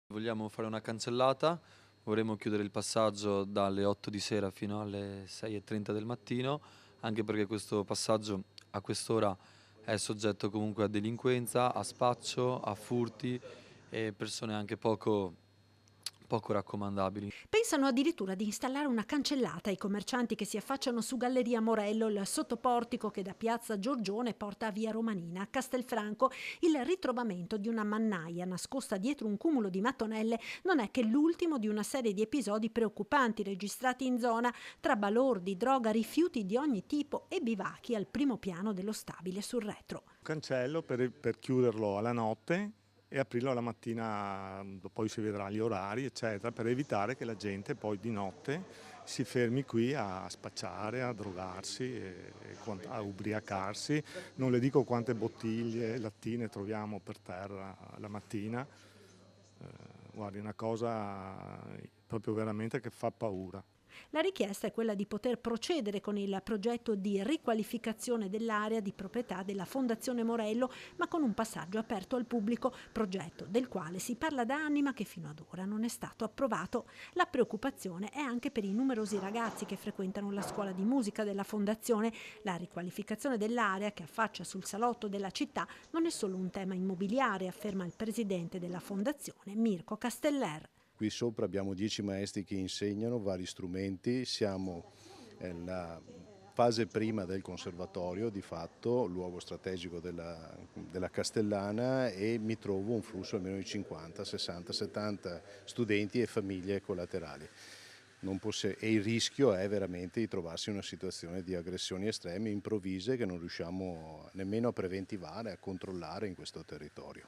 Vogliamo fare una cancellata, vorremmo chiudere il passaggio dalle 8 di sera fino alle 6:30 del mattino, anche perché questo passaggio a quest'ora è soggetto comunque a delinquenza, a spaccio, a furti e persone anche poco raccomandabili. Pensano addirittura di installare una cancellata ai commercianti che si affacciano su Galleria Morello, il sottoportico che da Piazza Giorgione porta a Via Romanina. A Castelfranco il ritrovamento di una mannaia nascosta dietro un cumulo di mattonelle non è che l'ultimo di una serie di episodi preoccupanti registrati in zona, tra balordi, droga, rifiuti di ogni tipo e bivacchi al primo piano dello stabile sul retro. Cancello per chiuderlo alla notte e aprirlo alla mattina, poi si vedrà gli orari, eccetera, per evitare che la gente poi di notte si fermi qui a spacciare, a drogarsi, a ubriacarsi. Non le dico quante bottiglie, lattine troviamo per terra la mattina. Guardi, è una cosa proprio veramente che fa paura. La richiesta è quella di poter procedere con il progetto di riqualificazione dell'area di proprietà della Fondazione Morello, ma con un passaggio aperto al pubblico, progetto del quale si parla da anni ma che fino ad ora non è stato approvato. La preoccupazione è anche per i numerosi ragazzi che frequentano la scuola di musica della Fondazione. La riqualificazione dell'area, che affaccia sul salotto della città, non è solo un tema immobiliare, afferma il presidente della Fondazione, Mirko Casteller. Qui sopra abbiamo 10 maestri che insegnano vari strumenti, siamo nella fase prima del conservatorio, di fatto, luogo strategico della Castellana, e mi trovo un flusso almeno di 50, 60, 70 studenti e famiglie collaterali. E il rischio è veramente di trovarsi in una situazione di aggressioni estreme, improvvise, che non riusciamo nemmeno a preventivare, a controllare in questo territorio.